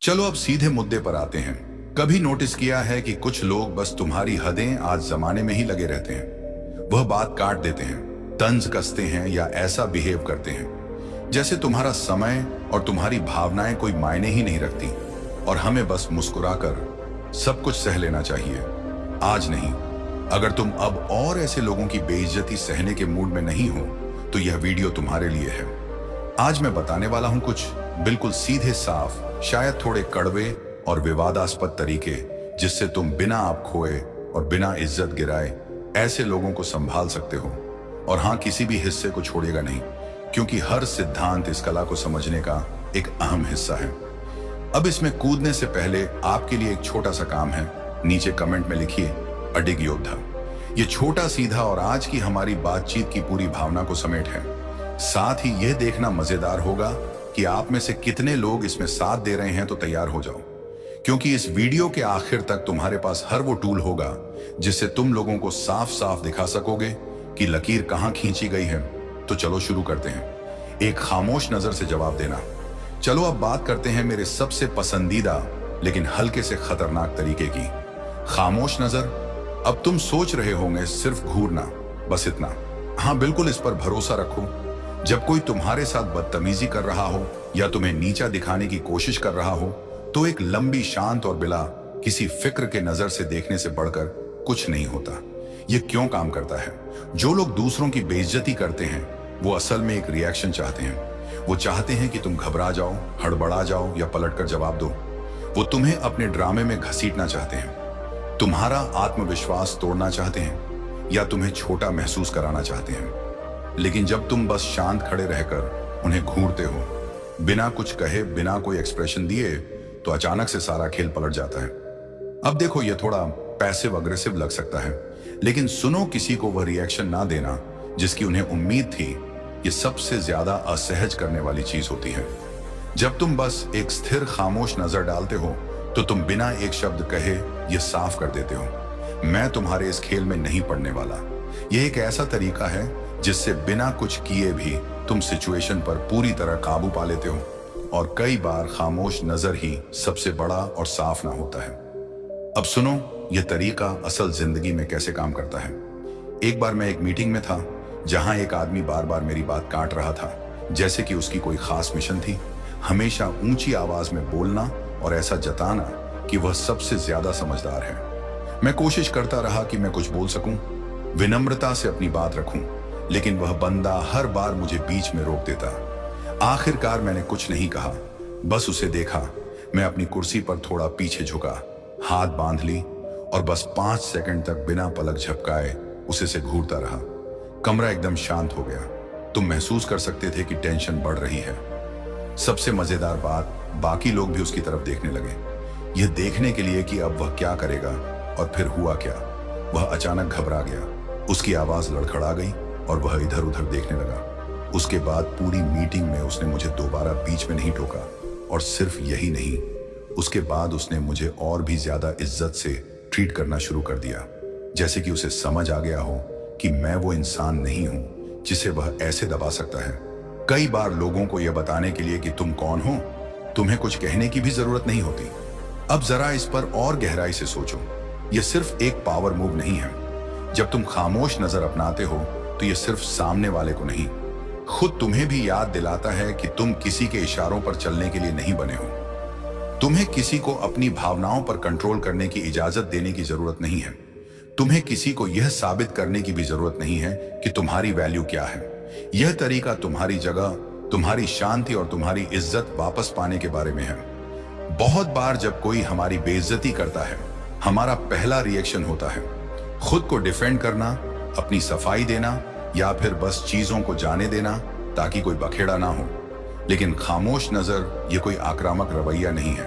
चलो अब सीधे मुद्दे पर आते हैं। कभी नोटिस किया है कि कुछ लोग बस तुम्हारी हदें आज जमाने में ही लगे रहते हैं। वह बात काट देते हैं, तंज कसते हैं या ऐसा बिहेव करते हैं जैसे तुम्हारा समय और तुम्हारी भावनाएं कोई मायने ही नहीं रखती और हमें बस मुस्कुराकर सब कुछ सह लेना चाहिए। आज नहीं। अगर तुम अब और ऐसे लोगों की बेइज्जती सहने के मूड में नहीं हो तो यह वीडियो तुम्हारे लिए है। आज मैं बताने वाला हूं कुछ बिल्कुल सीधे साफ, शायद थोड़े कड़वे और विवादास्पद तरीके जिससे तुम बिना आप खोए और बिना इज्जत गिराए ऐसे लोगों को संभाल सकते हो। और हां, किसी भी हिस्से को छोड़िएगा नहीं, क्योंकि हर सिद्धांत इस कला को समझने का एक अहम हिस्सा है। अब इसमें कूदने से पहले आपके लिए एक छोटा सा काम है। नीचे कमेंट में लिखिए अडिग योद्धा। ये छोटा सीधा और आज की हमारी बातचीत की पूरी भावना को समेट है। साथ ही यह देखना मजेदार होगा कि आप में से कितने लोग इसमें साथ दे रहे हैं। तो तैयार हो जाओ, क्योंकि इस वीडियो के आखिर तक तुम्हारे पास हर वो टूल होगा जिससे तुम लोगों को साफ साफ दिखा सकोगे कि लकीर कहां खींची गई है। तो चलो शुरू करते हैं। एक खामोश नजर से जवाब देना। चलो अब बात करते हैं मेरे सबसे पसंदीदा लेकिन हल्के से खतरनाक तरीके की, खामोश नजर। अब तुम सोच रहे होंगे सिर्फ घूरना, बस इतना। हाँ बिल्कुल, इस पर भरोसा रखो। जब कोई तुम्हारे साथ बदतमीजी कर रहा हो या तुम्हें नीचा दिखाने की कोशिश कर रहा हो तो एक लंबी, शांत और बिला किसी फिक्र के नजर से देखने से बढ़कर कुछ नहीं होता। यह क्यों काम करता है? जो लोग दूसरों की बेइज्जती करते हैं वो असल में एक रिएक्शन चाहते हैं। वो चाहते हैं कि तुम घबरा जाओ, हड़बड़ा जाओ या पलटकर जवाब दो। वो तुम्हें अपने ड्रामे में घसीटना चाहते हैं, तुम्हारा आत्मविश्वास तोड़ना चाहते हैं या तुम्हें छोटा महसूस कराना चाहते हैं। लेकिन जब तुम बस शांत खड़े रहकर उन्हें घूरते हो, बिना कुछ कहे, बिना कोई एक्सप्रेशन दिए, तो अचानक से सारा खेल पलट जाता है। अब देखो, यह थोड़ा पैसिव अग्रेसिव लग सकता है, लेकिन सुनो, किसी को वह रिएक्शन ना देना जिसकी उन्हें उम्मीद थी, यह सबसे ज्यादा असहज करने वाली चीज होती है। जब तुम बस एक स्थिर खामोश नजर डालते हो तो तुम बिना एक शब्द कहे यह साफ कर देते हो, मैं तुम्हारे इस खेल में नहीं पड़ने वाला। यह एक ऐसा तरीका है जिससे बिना कुछ किए भी तुम सिचुएशन पर पूरी तरह काबू पा लेते हो। और कई बार खामोश नजर ही सबसे बड़ा और साफ ना होता है। अब सुनो, यह तरीका असल जिंदगी में कैसे काम करता है। एक बार मैं एक मीटिंग में था जहां एक आदमी बार बार मेरी बात काट रहा था, जैसे कि उसकी कोई खास मिशन थी। हमेशा ऊंची आवाज में बोलना और ऐसा जताना कि वह सबसे ज्यादा समझदार है। मैं कोशिश करता रहा कि मैं कुछ बोल सकूं, विनम्रता से अपनी बात रखूं, लेकिन वह बंदा हर बार मुझे बीच में रोक देता। आखिरकार मैंने कुछ नहीं कहा, बस उसे देखा। मैं अपनी कुर्सी पर थोड़ा पीछे झुका, हाथ बांध ली और बस 5 सेकंड तक बिना पलक झपकाए उसे से घूरता रहा। कमरा एकदम शांत हो गया। तुम महसूस कर सकते थे कि टेंशन बढ़ रही है। सबसे मजेदार बात, बाकी लोग भी उसकी तरफ देखने लगे, यह देखने के लिए कि अब वह क्या करेगा। और फिर हुआ क्या, वह अचानक घबरा गया, उसकी आवाज लड़खड़ा गई और वह इधर उधर देखने लगा। उसके बाद पूरी मीटिंग में उसने मुझे दोबारा बीच में नहीं टोका। और सिर्फ यही नहीं, उसके बाद उसने मुझे और भी ज्यादा इज्जत से ट्रीट करना शुरू कर दिया, जैसे कि उसे समझ आ गया हो कि मैं वो इंसान नहीं हूं जिसे वह ऐसे दबा सकता है। कई बार लोगों को यह बताने के लिए कि तुम कौन हो, तुम्हें कुछ कहने की भी जरूरत नहीं होती। अब जरा इस पर और गहराई से सोचो। यह सिर्फ एक पावर मूव नहीं है। जब तुम खामोश नजर अपनाते हो तो यह सिर्फ सामने वाले को नहीं, खुद तुम्हें भी याद दिलाता है कि तुम किसी के इशारों पर चलने के लिए नहीं बने हो। तुम्हें किसी को अपनी भावनाओं पर कंट्रोल करने की इजाजत देने की जरूरत नहीं है। तुम्हें किसी को यह साबित करने की भी जरूरत नहीं है कि तुम्हारी वैल्यू क्या है। यह तरीका तुम्हारी जगह, तुम्हारी शांति और तुम्हारी इज्जत वापस पाने के बारे में है। बहुत बार जब कोई हमारी बेइज्जती करता है, हमारा पहला रिएक्शन होता है खुद को डिफेंड करना, अपनी सफाई देना या फिर बस चीजों को जाने देना ताकि कोई बखेड़ा ना हो। लेकिन खामोश नजर ये कोई आक्रामक रवैया नहीं है।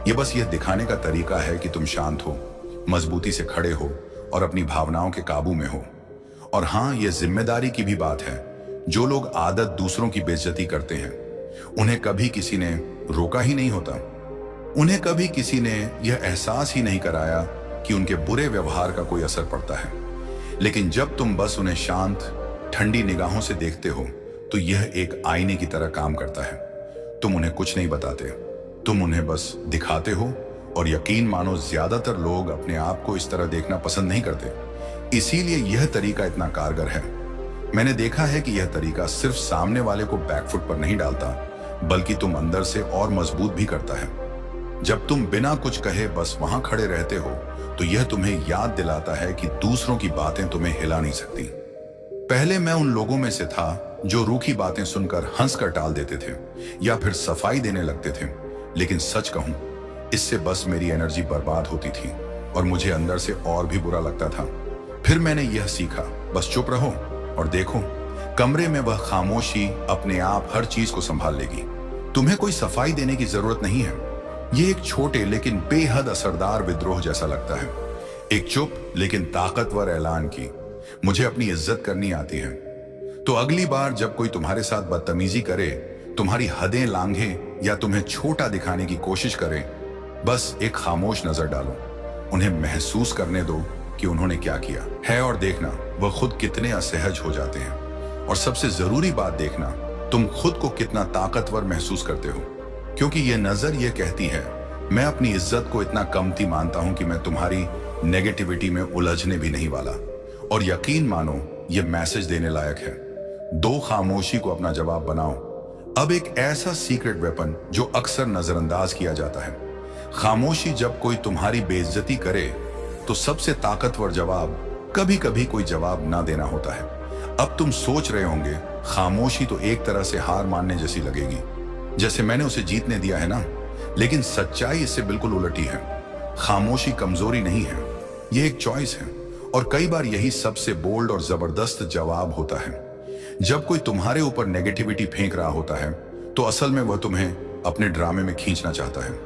ये बस यह दिखाने का तरीका है कि तुम शांत हो, मजबूती से खड़े हो और अपनी भावनाओं के काबू में हो। और हाँ, यह जिम्मेदारी की भी बात है। जो लोग आदत दूसरों की बेइज्जती करते हैं, उन्हें कभी किसी ने रोका ही नहीं होता। उन्हें कभी किसी ने यह एहसास ही नहीं कराया कि उनके बुरे व्यवहार का कोई असर पड़ता है। लेकिन जब तुम बस उन्हें शांत, ठंडी निगाहों से देखते हो तो यह एक आईने की तरह काम करता है। तुम उन्हें कुछ नहीं बताते, तुम उन्हें बस दिखाते हो, और यकीन मानो ज्यादातर लोग अपने आप को इस तरह देखना पसंद नहीं करते। इसीलिए यह तरीका इतना कारगर है। मैंने देखा है कि यह तरीका सिर्फ सामने वाले को बैकफुट पर नहीं डालता, बल्कि तुम अंदर से और मजबूत भी करता है। जब तुम बिना कुछ कहे बस वहां खड़े रहते हो, तो यह तुम्हें याद दिलाता है कि दूसरों की बातें तुम्हें हिला नहीं सकती। पहले मैं उन लोगों में से था जो रूखी बातें सुनकर हंसकर टाल देते थे या फिर सफाई देने लगते थे, लेकिन सच कहूं, इससे बस मेरी एनर्जी बर्बाद होती थी और मुझे अंदर से और भी बुरा लगता था। फिर मैंने यह सीखा, बस चुप रहो और देखो, कमरे में वह खामोशी अपने आप हर चीज को संभाल लेगी। तुम्हें कोई सफाई देने की जरूरत नहीं है। यह एक छोटे लेकिन बेहद असरदार विद्रोह जैसा लगता है, एक चुप लेकिन ताकतवर ऐलान की मुझे अपनी इज्जत करनी आती है। तो अगली बार जब कोई तुम्हारे साथ बदतमीजी करे, तुम्हारी हदें लांघे या तुम्हें छोटा दिखाने की कोशिश करे, बस एक खामोश नजर डालो, उन्हें महसूस करने दो कि उन्होंने क्या किया है, और देखना वह खुद कितने असहज हो जाते हैं। और सबसे जरूरी बात देखना, तुम खुद को कितना ताकतवर महसूस करते हो, क्योंकि यह नजर यह कहती है, मैं अपनी इज्जत को इतना कमती मानता हूं कि मैं तुम्हारी नेगेटिविटी में उलझने भी नहीं वाला। और यकीन मानो, यह मैसेज देने लायक है। दो खामोशी को अपना जवाब बनाओ। अब एक ऐसा सीक्रेट वेपन जो अक्सर नजरअंदाज किया जाता है। खामोशी जब कोई तुम्हारी बेइज्जती करे, तो सबसे ताकतवर जवाब कभी कभी कोई जवाब ना देना होता है। अब तुम सोच रहे होंगे, खामोशी तो एक तरह से हार मानने जैसी लगेगी, जैसे मैंने उसे जीतने दिया है ना। लेकिन सच्चाई इससे बिल्कुल उलटी है। खामोशी कमजोरी नहीं है, यह एक चॉइस है, और कई बार यही सबसे बोल्ड और जबरदस्त जवाब होता है। जब कोई तुम्हारे ऊपर नेगेटिविटी फेंक रहा होता है, तो असल में वह तुम्हें अपने ड्रामे में खींचना चाहता है।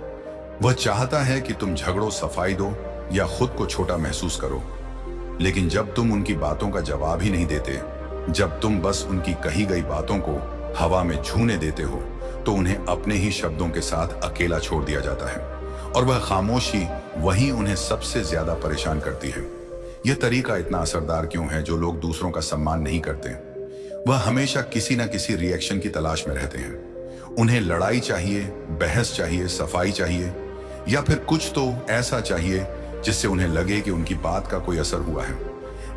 वह चाहता है कि तुम झगड़ो, सफाई दो या खुद को छोटा महसूस करो। लेकिन जब तुम उनकी बातों का जवाब ही नहीं देते, जब तुम बस उनकी कही गई बातों को हवा में छूने देते हो, तो उन्हें अपने ही शब्दों के साथ अकेला छोड़ दिया जाता है, और वह खामोशी वही उन्हें सबसे ज्यादा परेशान करती है। यह तरीका इतना असरदार क्यों है? जो लोग दूसरों का सम्मान नहीं करते, वह हमेशा किसी न किसी रिएक्शन की तलाश में रहते हैं। उन्हें लड़ाई चाहिए, बहस चाहिए, सफाई चाहिए, या फिर कुछ तो ऐसा चाहिए जिससे उन्हें लगे कि उनकी बात का कोई असर हुआ है।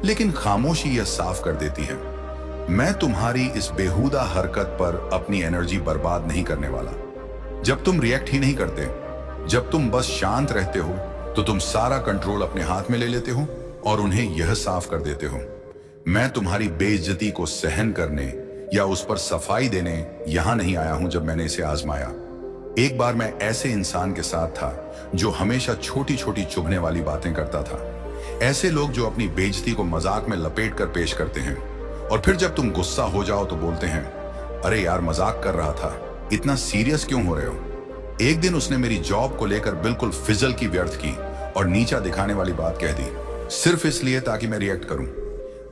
लेकिन खामोशी यह साफ कर देती है, मैं तुम्हारी इस बेहुदा हरकत पर अपनी एनर्जी बर्बाद नहीं करने वाला। जब तुम रिएक्ट ही नहीं करते, जब तुम बस शांत रहते हो, तो तुम सारा कंट्रोल अपने हाथ में ले लेते हो और उन्हें यह साफ कर देते हो, मैं तुम्हारी बेइज्जती को सहन करने या उस पर सफाई देने यहां नहीं आया हूं। जब मैंने इसे आजमाया, एक बार मैं ऐसे इंसान के साथ था जो हमेशा छोटी छोटी चुभने वाली बातें करता था। ऐसे लोग जो अपनी बेइज्जती को मजाक में लपेट कर पेश करते हैं, और फिर जब तुम गुस्सा हो जाओ तो बोलते हैं, अरे यार मजाक कर रहा था, इतना सीरियस क्यों हो रहे हो। एक दिन उसने मेरी जॉब को लेकर बिल्कुल फिजल की व्यर्थ की और नीचा दिखाने वाली बात कह दी, सिर्फ इसलिए ताकि मैं रिएक्ट करूं।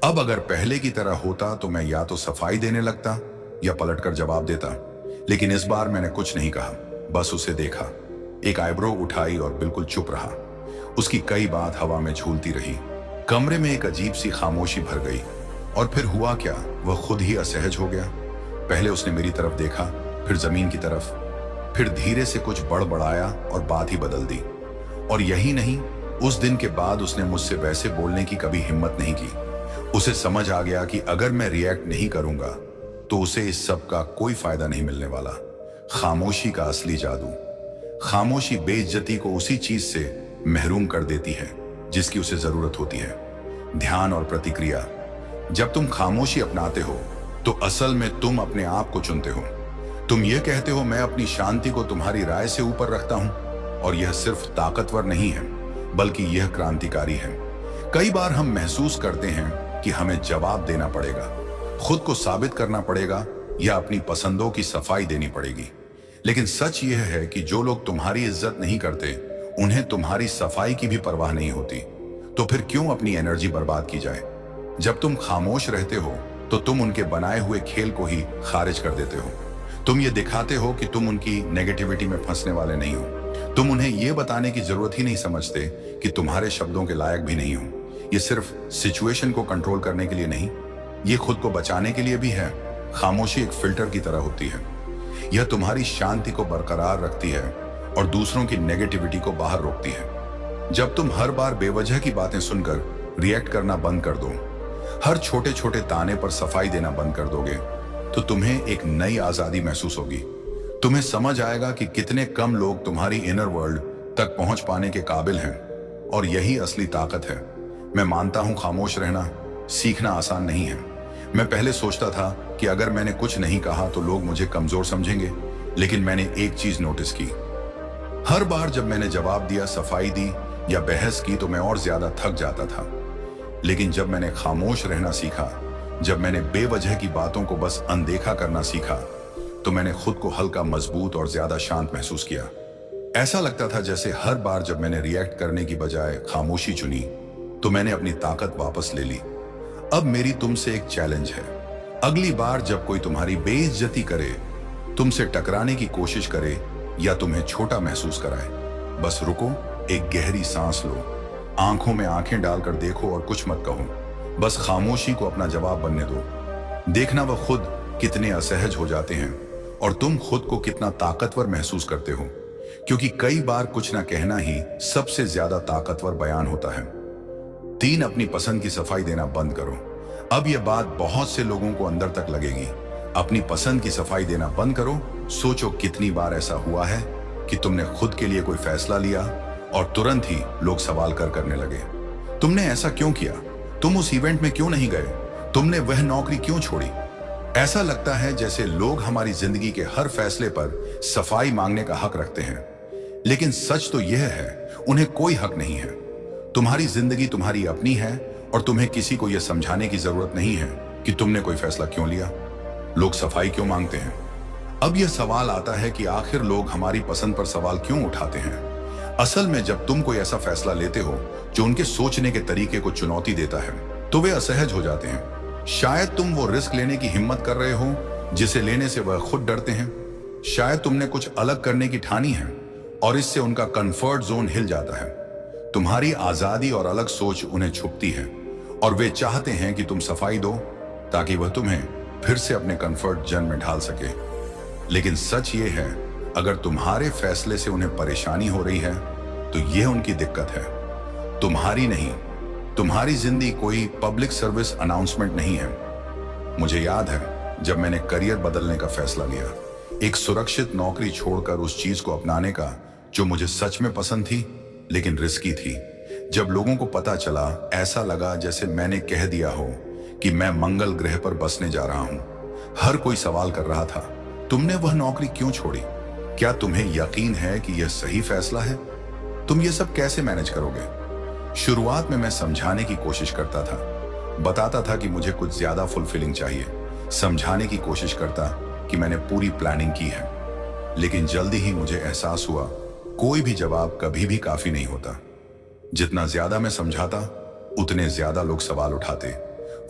अब अगर पहले की तरह होता तो मैं या तो सफाई देने लगता या पलटकर जवाब देता, लेकिन इस बार मैंने कुछ नहीं कहा, बस उसे देखा, एक आईब्रो उठाई और बिल्कुल चुप रहा। उसकी कई बात हवा में झूलती रही। कमरे में एक अजीब सी खामोशी भर गई, और फिर हुआ क्या, वह खुद ही असहज हो गया। पहले उसने मेरी तरफ देखा, फिर जमीन की तरफ, फिर धीरे से कुछ बड़बड़ाया और बात ही बदल दी। और यही नहीं, उस दिन के बाद उसने मुझसे वैसे बोलने की कभी हिम्मत नहीं की। उसे समझ आ गया कि अगर मैं रिएक्ट नहीं करूंगा तो उसे इस सब का कोई फायदा नहीं मिलने वाला। खामोशी का असली जादू। खामोशी बेइज्जती को उसी चीज से महरूम कर देती है जिसकी उसे जरूरत होती है, ध्यान और प्रतिक्रिया। जब तुम खामोशी अपनाते हो तो असल में तुम अपने आप को चुनते हो। तुम ये कहते हो, मैं अपनी शांति को तुम्हारी राय से ऊपर रखता हूं, और यह सिर्फ ताकतवर नहीं है बल्कि यह क्रांतिकारी है। कई बार हम महसूस करते हैं कि हमें जवाब देना पड़ेगा, खुद को साबित करना पड़ेगा, या अपनी पसंदों की सफाई देनी पड़ेगी। लेकिन सच यह है कि जो लोग तुम्हारी इज्जत नहीं करते, उन्हें तुम्हारी सफाई की भी परवाह नहीं होती। तो फिर क्यों अपनी एनर्जी बर्बाद की जाए। जब तुम खामोश रहते हो तो तुम उनके बनाए हुए खेल को ही खारिज कर देते हो। तुम ये दिखाते हो कि तुम उनकी नेगेटिविटी में फंसने वाले नहीं हो। तुम उन्हें यह बताने की जरूरत ही नहीं समझते कि तुम्हारे शब्दों के लायक भी नहीं हो। ये सिर्फ सिचुएशन को कंट्रोल करने के लिए नहीं, ये खुद को बचाने के लिए भी है। खामोशी एक फिल्टर की तरह होती है, यह तुम्हारी शांति को बरकरार रखती है और दूसरों की नेगेटिविटी को बाहर रोकती है। जब तुम हर बार बेवजह की बातें सुनकर रिएक्ट करना बंद कर दो, हर छोटे छोटे ताने पर सफाई देना बंद कर दोगे, तो तुम्हें एक नई आजादी महसूस होगी। तुम्हें समझ आएगा कि कितने कम लोग तुम्हारी इनर वर्ल्ड तक पहुंच पाने के काबिल हैं, और यही असली ताकत है। मैं मानता हूं खामोश रहना सीखना आसान नहीं है। मैं पहले सोचता था कि अगर मैंने कुछ नहीं कहा तो लोग मुझे कमजोर समझेंगे, लेकिन मैंने एक चीज नोटिस की। हर बार जब मैंने जवाब दिया, सफाई दी या बहस की, तो मैं और ज्यादा थक जाता था। लेकिन जब मैंने खामोश रहना सीखा, जब मैंने बेवजह की बातों को बस अनदेखा करना सीखा, तो मैंने खुद को हल्का, मजबूत और ज्यादा शांत महसूस किया। ऐसा लगता था जैसे हर बार जब मैंने रिएक्ट करने की बजाय खामोशी चुनी, तो मैंने अपनी ताकत वापस ले ली। अब मेरी तुमसे एक चैलेंज है। अगली बार जब कोई तुम्हारी बेइज्जती करे, तुमसे टकराने की कोशिश करे या तुम्हें छोटा महसूस कराए, बस रुको, एक गहरी सांस लो, आंखों में आंखें डालकर देखो और कुछ मत कहो। बस खामोशी को अपना जवाब बनने दो। देखना वह खुद कितने असहज हो जाते हैं और तुम खुद को कितना ताकतवर महसूस करते हो, क्योंकि कई बार कुछ ना कहना ही सबसे ज्यादा ताकतवर बयान होता है। 3, अपनी पसंद की सफाई देना बंद करो। अब यह बात बहुत से लोगों को अंदर तक लगेगी। अपनी पसंद की सफाई देना बंद करो। सोचो कितनी बार ऐसा हुआ है कि तुमने खुद के लिए कोई फैसला लिया और तुरंत ही लोग सवाल करने लगे, तुमने ऐसा क्यों किया, तुम उस इवेंट में क्यों नहीं गए, तुमने वह नौकरी क्यों छोड़ी। ऐसा लगता है जैसे लोग हमारी जिंदगी के हर फैसले पर सफाई मांगने का हक रखते हैं, लेकिन सच तो यह है, उन्हें कोई हक नहीं है। तुम्हारी जिंदगी तुम्हारी अपनी है और तुम्हें किसी को यह समझाने की जरूरत नहीं है कि तुमने कोई फैसला क्यों लिया। लोग सफाई क्यों मांगते हैं? अब यह सवाल आता है कि आखिर लोग हमारी पसंद पर सवाल क्यों उठाते हैं। असल में जब तुम कोई ऐसा फैसला लेते हो जो उनके सोचने के तरीके को चुनौती देता है, तो वे असहज हो जाते हैं। शायद तुम वो रिस्क लेने की हिम्मत कर रहे हो जिसे लेने से वह खुद डरते हैं। शायद तुमने कुछ अलग करने की ठानी है और इससे उनका कंफर्ट जोन हिल जाता है। तुम्हारी आजादी और अलग सोच उन्हें छुपती है और वे चाहते हैं कि तुम सफाई दो ताकि वह तुम्हें फिर से अपने कंफर्ट जोन में ढाल सके। लेकिन सच ये है, अगर तुम्हारे फैसले से उन्हें परेशानी हो रही है तो यह उनकी दिक्कत है, तुम्हारी नहीं। तुम्हारी जिंदगी कोई पब्लिक सर्विस अनाउंसमेंट नहीं है। मुझे याद है जब मैंने करियर बदलने का फैसला लिया, एक सुरक्षित नौकरी छोड़कर उस चीज को अपनाने का जो मुझे सच में पसंद थी लेकिन रिस्की थी। जब लोगों को पता चला, ऐसा लगा जैसे मैंने कह दिया हो कि मैं मंगल ग्रह पर बसने जा रहा हूं। हर कोई सवाल कर रहा था, तुमने वह नौकरी क्यों छोड़ी? क्या तुम्हें यकीन है कि यह सही फैसला है? तुम ये सब कैसे मैनेज करोगे? शुरुआत में मैं समझाने की कोशिश करता था, बताता था कि मुझे कुछ ज्यादा फुलफिलिंग चाहिए, समझाने की कोशिश करता कि मैंने पूरी प्लानिंग की है। लेकिन जल्दी ही मुझे एहसास हुआ, कोई भी जवाब कभी भी काफी नहीं होता। जितना ज्यादा मैं समझाता, उतने ज्यादा लोग सवाल उठाते,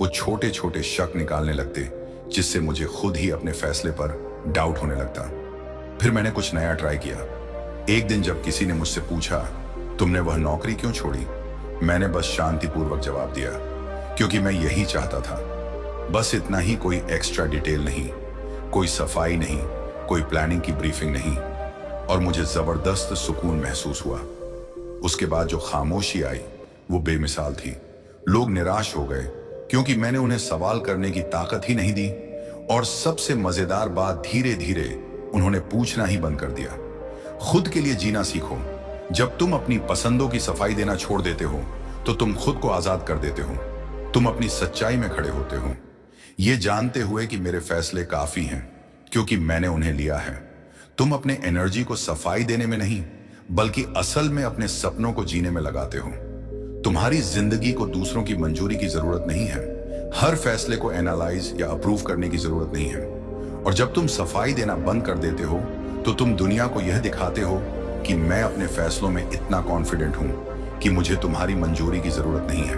वो छोटे छोटे शक निकालने लगते, जिससे मुझे खुद ही अपने फैसले पर डाउट होने लगता। फिर मैंने कुछ नया ट्राई किया। एक दिन जब किसी ने मुझसे पूछा, तुमने वह नौकरी क्यों छोड़ी, मैंने बस शांतिपूर्वक जवाब दिया, क्योंकि मैं यही चाहता था। बस इतना ही, कोई एक्स्ट्रा डिटेल नहीं, कोई सफाई नहीं, कोई प्लानिंग की ब्रीफिंग नहीं, और मुझे जबरदस्त सुकून महसूस हुआ। उसके बाद जो खामोशी आई वो बेमिसाल थी। लोग निराश हो गए क्योंकि मैंने उन्हें सवाल करने की ताकत ही नहीं दी, और सबसे मजेदार बात, धीरे धीरे उन्होंने पूछना ही बंद कर दिया। खुद के लिए जीना सीखो। जब तुम अपनी पसंदों की सफाई देना छोड़ देते हो तो तुम खुद को आजाद कर देते हो। तुम अपनी सच्चाई में खड़े होते हो, ये जानते हुए कि मेरे फैसले काफी हैं क्योंकि मैंने उन्हें लिया है। तुम अपने एनर्जी को सफाई देने में नहीं, बल्कि असल में अपने सपनों को जीने में लगाते हो। तुम्हारी जिंदगी को दूसरों की मंजूरी की जरूरत नहीं है। हर फैसले को एनालाइज या अप्रूव करने की जरूरत नहीं है। और जब तुम सफाई देना बंद कर देते हो तो तुम दुनिया को यह दिखाते हो कि मैं अपने फैसलों में इतना कॉन्फिडेंट हूं कि मुझे तुम्हारी मंजूरी की जरूरत नहीं है।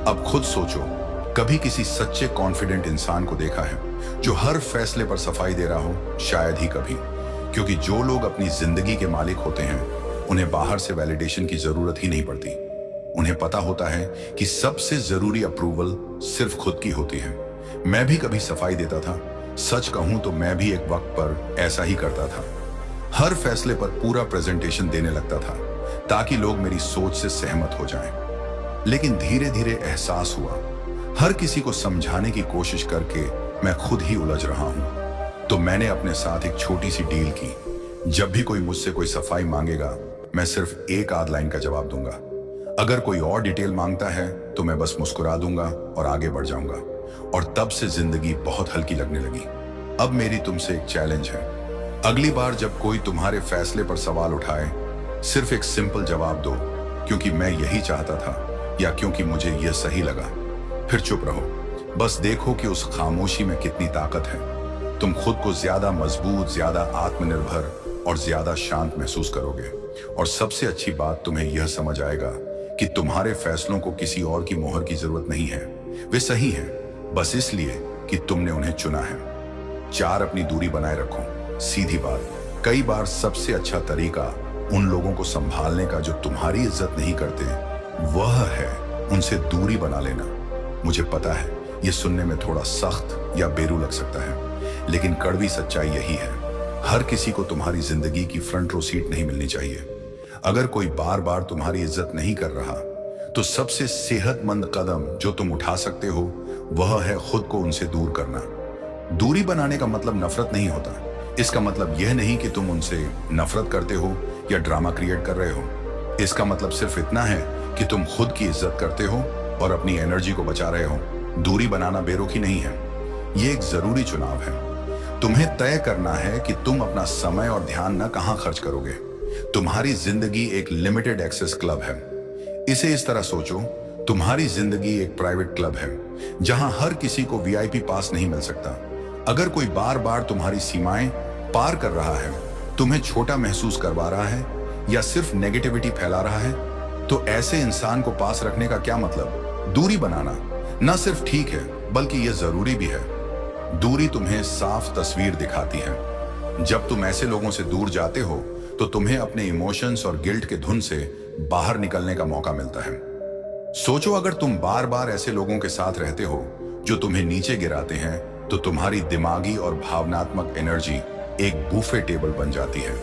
अब खुद सोचो, कभी किसी सच्चे कॉन्फिडेंट इंसान को देखा है जो हर फैसले पर सफाई दे रहा हो? शायद ही कभी। क्योंकि जो लोग अपनी जिंदगी के मालिक होते हैं, उन्हें बाहर से वैलिडेशन की जरूरत ही नहीं पड़ती। उन्हें पता होता है कि सबसे जरूरी अप्रूवल सिर्फ खुद की होती है। मैं भी कभी सफाई देता था। सच कहूं तो मैं भी एक वक्त पर ऐसा ही करता था। हर फैसले पर पूरा प्रेजेंटेशन देने लगता था ताकि लोग मेरी सोच से सहमत हो जाएं। लेकिन धीरे धीरे एहसास हुआ, हर किसी को समझाने की कोशिश करके मैं खुद ही उलझ रहा हूं। तो मैंने अपने साथ एक छोटी सी डील की। जब भी कोई मुझसे कोई सफाई मांगेगा, मैं सिर्फ एक आध लाइन का जवाब दूंगा। अगर कोई और डिटेल मांगता है तो मैं बस मुस्कुरा दूंगा और आगे बढ़ जाऊंगा। और तब से जिंदगी बहुत हल्की लगने लगी। अब मेरी तुमसे एक चैलेंज है, अगली बार जब कोई तुम्हारे फैसले पर सवाल उठाए, सिर्फ एक सिंपल जवाब दो, क्योंकि मैं यही चाहता था या क्योंकि मुझे यह सही लगा। फिर चुप रहो। बस देखो कि उस खामोशी में कितनी ताकत है। तुम खुद को ज्यादा मजबूत, ज्यादा आत्मनिर्भर और ज्यादा शांत महसूस करोगे। और सबसे अच्छी बात, तुम्हें यह समझ आएगा कि तुम्हारे फैसलों को किसी और की मोहर की जरूरत नहीं है। वे सही हैं, बस इसलिए कि तुमने उन्हें चुना है। 4, अपनी दूरी बनाए रखो। सीधी बात, कई बार सबसे अच्छा तरीका उन लोगों को संभालने का जो तुम्हारी इज्जत नहीं करते, वह है उनसे दूरी बना लेना। मुझे पता है यह सुनने में थोड़ा सख्त या बेरू लग सकता है, लेकिन कड़वी सच्चाई यही है। हर किसी को तुम्हारी जिंदगी की फ्रंट रो सीट नहीं मिलनी चाहिए। अगर कोई बार बार तुम्हारी इज्जत नहीं कर रहा, तो सबसे सेहतमंद कदम जो तुम उठा सकते हो वह है खुद को उनसे दूर करना। दूरी बनाने का मतलब नफरत नहीं होता। इसका मतलब यह नहीं कि तुम उनसे नफरत करते हो या ड्रामा क्रिएट कर रहे हो। इसका मतलब सिर्फ इतना है कि तुम खुद की इज्जत करते हो और अपनी एनर्जी को बचा रहे हो। दूरी बनाना बेरुखी नहीं है, ये एक जरूरी चुनाव है। तुम्हें तय करना है कि तुम अपना समय और ध्यान न कहां खर्च करोगे। तुम्हारी जिंदगी एक लिमिटेड एक्सेस क्लब है। इसे इस तरह सोचो, तुम्हारी जिंदगी एक प्राइवेट क्लब है जहां हर किसी को वीआईपी पास नहीं मिल सकता। अगर कोई बार बार तुम्हारी सीमाएं पार कर रहा है, तुम्हें छोटा महसूस करवा रहा है या सिर्फ नेगेटिविटी फैला रहा है, तो ऐसे इंसान को पास रखने का क्या मतलब। दूरी बनाना न सिर्फ ठीक है बल्कि यह जरूरी भी है। दूरी तुम्हें साफ तस्वीर दिखाती है। जब तुम ऐसे लोगों से दूर जाते हो तो तुम्हें अपने इमोशंस और गिल्ट के धुन से बाहर निकलने का मौका मिलता है। सोचो, अगर तुम बार बार ऐसे लोगों के साथ रहते हो जो तुम्हें नीचे गिराते हैं, तो तुम्हारी दिमागी और भावनात्मक एनर्जी एक बूफे टेबल बन जाती है,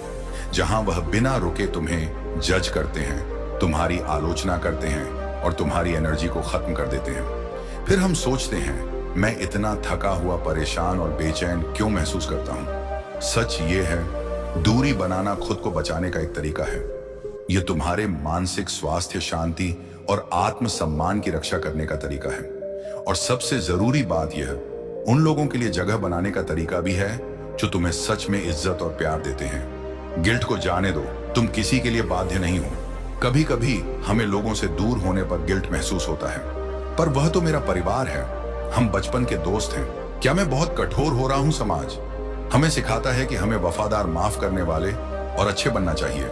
जहां वह बिना रुके तुम्हें जज करते हैं, तुम्हारी आलोचना करते हैं और तुम्हारी एनर्जी को खत्म कर देते हैं। फिर हम सोचते हैं, मैं इतना थका हुआ, परेशान और बेचैन क्यों महसूस करता हूं। सच ये है, दूरी बनाना खुद को बचाने का एक तरीका है। यह तुम्हारे मानसिक स्वास्थ्य, शांति और आत्मसम्मान की रक्षा करने का तरीका है। और सबसे जरूरी बात यह, उन लोगों के लिए जगह बनाने का तरीका भी है जो तुम्हें सच में इज्जत और प्यार देते हैं। गिल्ट को जाने दो, तुम किसी के लिए बाध्य नहीं हो। कभी कभी हमें लोगों से दूर होने पर गिल्ट महसूस होता है, पर वह तो मेरा परिवार है, हम बचपन के दोस्त हैं। क्या मैं बहुत कठोर हो रहा हूं। समाज हमें सिखाता है कि हमें वफादार, माफ करने वाले और अच्छे बनना चाहिए।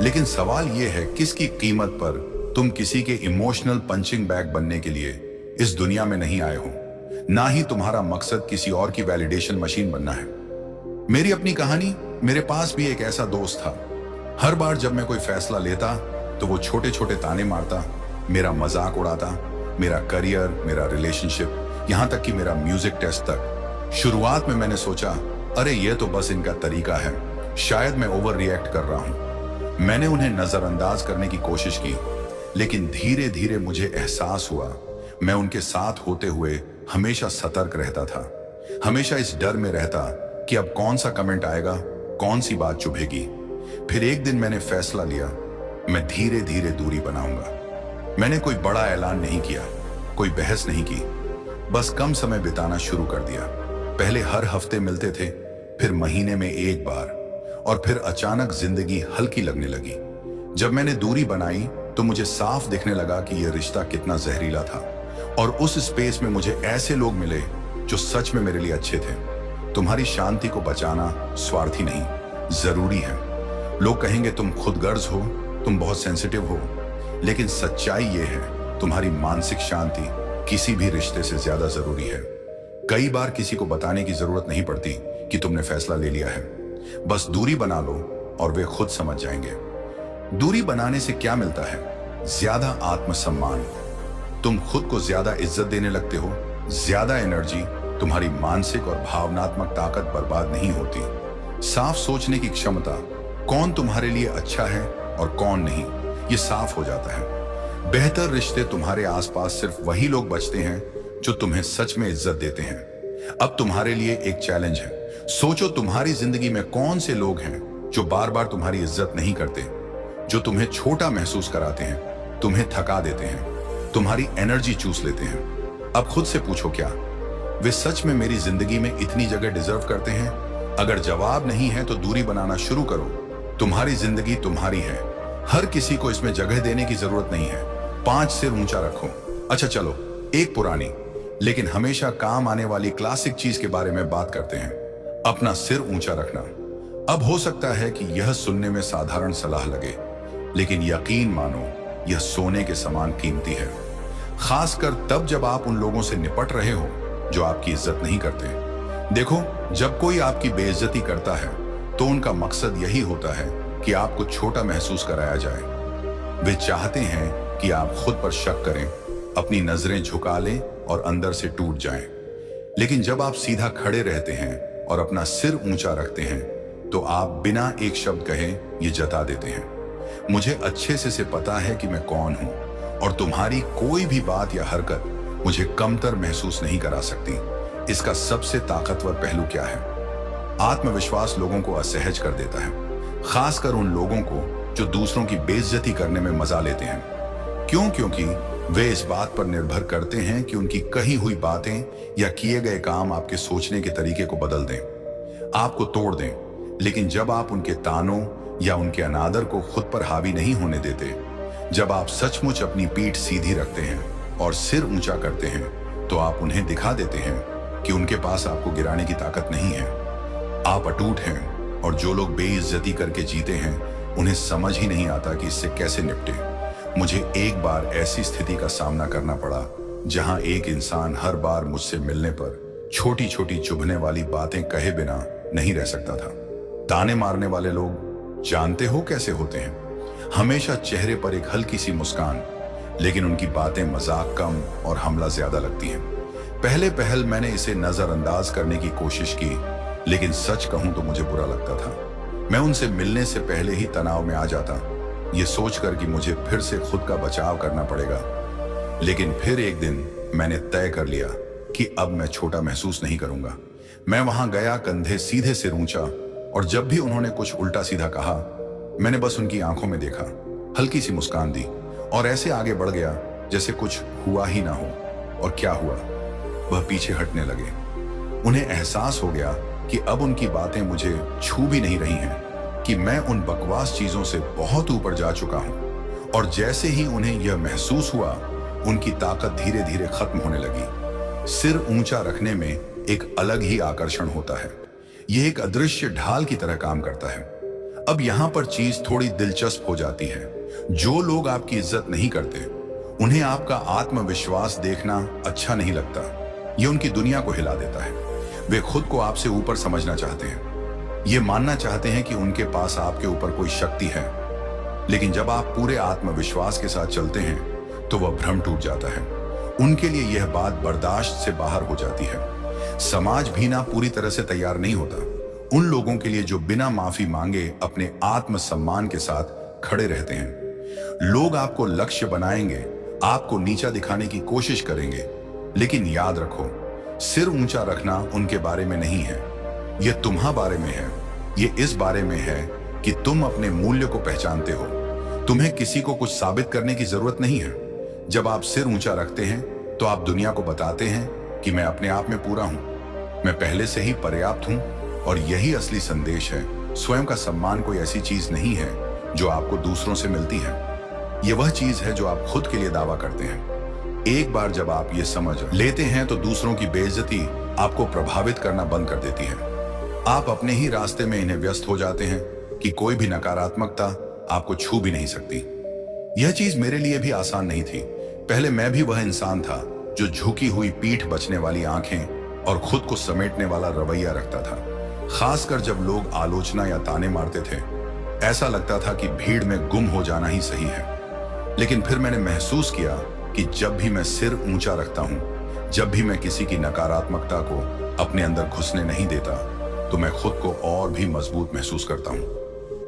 लेकिन सवाल यह है, किसकी कीमत पर तुम किसी के इमोशनल पंचिंग बैग बनने के लिए इस दुनिया में नहीं आए हो। ना ही तुम्हारा मकसद किसी और की वैलिडेशन मशीन बनना है। मेरी अपनी कहानी, मेरे पास भी एक ऐसा दोस्त था। हर बार जब मैं कोई फैसला लेता तो वो छोटे छोटे ताने मारता, मेरा मजाक उड़ाता, मेरा करियर, मेरा रिलेशनशिप, यहां तक कि मेरा म्यूजिक टेस्ट तक। शुरुआत में मैंने सोचा, अरे ये तो बस इनका तरीका है, शायद मैं ओवर रिएक्ट कर रहा हूं। मैंने उन्हें नजरअंदाज करने की कोशिश की, लेकिन धीरे धीरे मुझे एहसास हुआ, मैं उनके साथ होते हुए हमेशा सतर्क रहता था। हमेशा इस डर में रहता कि अब कौन सा कमेंट आएगा, कौन सी बात चुभेगी। फिर एक दिन मैंने फैसला लिया, मैं धीरे धीरे दूरी बनाऊंगा। मैंने कोई बड़ा ऐलान नहीं किया, कोई बहस नहीं की, बस कम समय बिताना शुरू कर दिया। पहले हर हफ्ते मिलते थे, फिर महीने में एक बार, और फिर अचानक जिंदगी हल्की लगने लगी। जब मैंने दूरी बनाई तो मुझे साफ दिखने लगा कि यह रिश्ता कितना जहरीला था। और उस स्पेस में मुझे ऐसे लोग मिले जो सच में मेरे लिए अच्छे थे। तुम्हारी शांति को बचाना स्वार्थी नहीं, जरूरी है। लोग कहेंगे तुम खुदगर्ज हो, तुम बहुत सेंसिटिव हो, लेकिन सच्चाई यह है, तुम्हारी मानसिक शांति किसी भी रिश्ते से ज्यादा जरूरी है। कई बार किसी को बताने की जरूरत नहीं पड़ती कि तुमने फैसला ले लिया है। बस दूरी बना लो और वे खुद समझ जाएंगे। दूरी बनाने से क्या मिलता है? ज्यादा आत्मसम्मान, तुम खुद को ज्यादा इज्जत देने लगते हो। ज्यादा एनर्जी, तुम्हारी मानसिक और भावनात्मक ताकत बर्बाद नहीं होती। साफ सोचने की क्षमता, कौन तुम्हारे लिए अच्छा है और कौन नहीं, ये साफ हो जाता है। बेहतर रिश्ते तुम्हारे आसपास सिर्फ वही लोग बचते हैं जो तुम्हें सच में इज्जत देते हैं। अब तुम्हारे लिए एक चैलेंज है, सोचो तुम्हारी जिंदगी में कौन से लोग हैं जो बार बार तुम्हारी इज्जत नहीं करते, जो तुम्हें छोटा महसूस कराते हैं, तुम्हें थका देते हैं, तुम्हारी एनर्जी चूस लेते हैं। अब खुद से पूछो, क्या वे सच में मेरी जिंदगी में इतनी जगह डिजर्व करते हैं? अगर जवाब नहीं है तो दूरी बनाना शुरू करो। तुम्हारी जिंदगी तुम्हारी है, हर किसी को इसमें जगह देने की जरूरत नहीं है। 5 सिर ऊंचा रखो। अच्छा चलो, एक पुरानी लेकिन हमेशा काम आने वाली क्लासिक चीज के बारे में बात करते हैं, अपना सिर ऊंचा रखना। अब हो सकता है कि यह सुनने में साधारण सलाह लगे, लेकिन यकीन मानो यह सोने के समान कीमती है। खासकर तब जब आप उन लोगों से निपट रहे हो जो आपकी इज्जत नहीं करते। देखो, जब कोई आपकी बेइज्जती करता है तो उनका मकसद यही होता है कि आपको छोटा महसूस कराया जाए। वे चाहते हैं कि आप खुद पर शक करें, अपनी नजरें झुका लें और अंदर से टूट जाएं। लेकिन जब आप सीधा खड़े रहते हैं और अपना सिर ऊंचा रखते हैं तो आप बिना एक शब्द कहे ये जता देते हैं, मुझे अच्छे से पता है कि मैं कौन हूं और तुम्हारी कोई भी बात या हरकत मुझे कमतर महसूस नहीं करा सकती। इसका सबसे ताकतवर पहलू क्या है? आत्मविश्वास लोगों को असहज कर देता है, खासकर उन लोगों को जो दूसरों की बेइज्जती करने में मजा लेते हैं। क्यों? क्योंकि वे इस बात पर निर्भर करते हैं कि उनकी कही हुई बातें या किए गए काम आपके सोचने के तरीके को बदल दें, आपको तोड़ दें। लेकिन जब आप उनके तानों या उनके अनादर को खुद पर हावी नहीं होने देते, जब आप सचमुच अपनी पीठ सीधी रखते हैं और सिर ऊंचा करते हैं, तो आप उन्हें दिखा देते हैं कि उनके पास आपको गिराने की ताकत नहीं है। आप अटूट हैं और जो लोग बेइज्जती करके जीते हैं उन्हें समझ ही नहीं आता कि इससे कैसे निपटे। मुझे एक बार ऐसी स्थिति का सामना करना पड़ा जहां एक इंसान हर बार मुझसे मिलने पर छोटी छोटी चुभने वाली बातें कहे बिना नहीं रह सकता था। ताने मारने वाले लोग जानते हो कैसे होते हैं? हमेशा चेहरे पर एक हल्की सी मुस्कान, लेकिन उनकी बातें मजाक कम और हमला ज्यादा लगती हैं। पहले पहल मैंने इसे नजरअंदाज करने की कोशिश की, लेकिन सच कहूं तो मुझे बुरा लगता था। मैं उनसे मिलने से पहले ही तनाव में आ जाता, ये सोचकर कि मुझे फिर से खुद का बचाव करना पड़ेगा। लेकिन फिर एक दिन मैंने तय कर लिया कि अब मैं छोटा महसूस नहीं करूंगा। मैं वहां गया, कंधे सीधे सिर ऊंचा, और जब भी उन्होंने कुछ उल्टा सीधा कहा, मैंने बस उनकी आंखों में देखा, हल्की सी मुस्कान दी और ऐसे आगे बढ़ गया जैसे कुछ हुआ ही ना हो। और क्या हुआ? वह पीछे हटने लगे। उन्हें एहसास हो गया कि अब उनकी बातें मुझे छू भी नहीं रही हैं, कि मैं उन बकवास चीजों से बहुत ऊपर जा चुका हूं। और जैसे ही उन्हें यह महसूस हुआ, उनकी ताकत धीरे धीरे खत्म होने लगी। सिर ऊंचा रखने में एक अलग ही आकर्षण होता है, यह एक अदृश्य ढाल की तरह काम करता है। अब यहां पर चीज थोड़ी दिलचस्प हो जाती है। जो लोग आपकी इज्जत नहीं करते, उन्हें आपका आत्मविश्वास देखना अच्छा नहीं लगता। यह उनकी दुनिया को हिला देता है। वे खुद को आपसे ऊपर समझना चाहते हैं, ये मानना चाहते हैं कि उनके पास आपके ऊपर कोई शक्ति है। लेकिन जब आप पूरे आत्मविश्वास के साथ चलते हैं तो वह भ्रम टूट जाता है। उनके लिए यह बात बर्दाश्त से बाहर हो जाती है। समाज भी ना पूरी तरह से तैयार नहीं होता उन लोगों के लिए जो बिना माफी मांगे अपने आत्मसम्मान के साथ खड़े रहते हैं। लोग आपको लक्ष्य बनाएंगे, आपको नीचा दिखाने की कोशिश करेंगे, लेकिन याद रखो, सिर ऊंचा रखना उनके बारे में नहीं है, यह तुम्हारे बारे में है। यह इस बारे में है कि तुम अपने मूल्य को पहचानते हो। तुम्हें किसी को कुछ साबित करने की जरूरत नहीं है। जब आप सिर ऊंचा रखते हैं तो आप दुनिया को बताते हैं कि मैं अपने आप में पूरा हूं, मैं पहले से ही पर्याप्त हूं। और यही असली संदेश है। स्वयं का सम्मान कोई ऐसी चीज नहीं है जो आपको दूसरों से मिलती है, यह वह चीज है जो आप खुद के लिए दावा करते हैं। एक बार जब आप ये समझ लेते हैं तो दूसरों की बेइज्जती आपको प्रभावित करना बंद कर देती है। आप अपने ही रास्ते में इन्हें व्यस्त हो जाते हैं कि कोई भी नकारात्मकता आपको छू भी नहीं सकती। यह चीज मेरे लिए भी आसान नहीं थी। पहले मैं भी वह इंसान था जो झुकी हुई पीठ, बचने वाली आंखें और खुद को समेटने वाला रवैया रखता था। खासकर जब लोग आलोचना या ताने मारते थे, ऐसा लगता था कि भीड़ में गुम हो जाना ही सही है। लेकिन फिर मैंने महसूस किया कि जब भी मैं सिर ऊंचा रखता हूं, जब भी मैं किसी की नकारात्मकता को अपने अंदर घुसने नहीं देता, तो मैं खुद को और भी मजबूत महसूस करता हूं।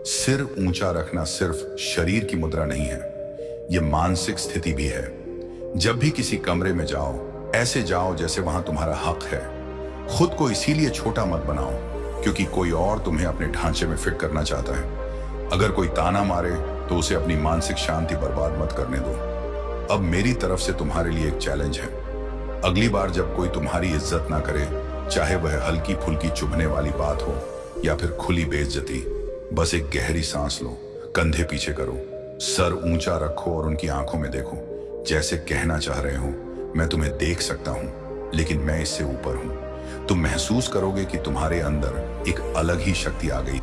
सिर ऊंचा रखना सिर्फ शरीर की मुद्रा नहीं है, यह मानसिक स्थिति भी है। जब भी किसी कमरे में जाओ, ऐसे जाओ जैसे वहां तुम्हारा हक है। खुद को इसीलिए छोटा मत बनाओ क्योंकि कोई और तुम्हें अपने ढांचे में फिट करना चाहता है। अगर कोई ताना मारे तो उसे अपनी मानसिक शांति बर्बाद मत करने दो। अब मेरी तरफ से तुम्हारे लिए एक चैलेंज है। अगली बार जब कोई तुम्हारी इज्जत ना करे, चाहे वह हल्की फुल्की चुभने वाली बात हो या फिर खुली बेइज्जती, बस एक गहरी सांस लो, कंधे पीछे करो, सर ऊंचा रखो और उनकी आंखों में देखो, जैसे कहना चाह रहे हो, मैं तुम्हें देख सकता हूं लेकिन मैं इससे ऊपर हूं। तुम महसूस करोगे कि तुम्हारे अंदर एक अलग ही शक्ति आ गई।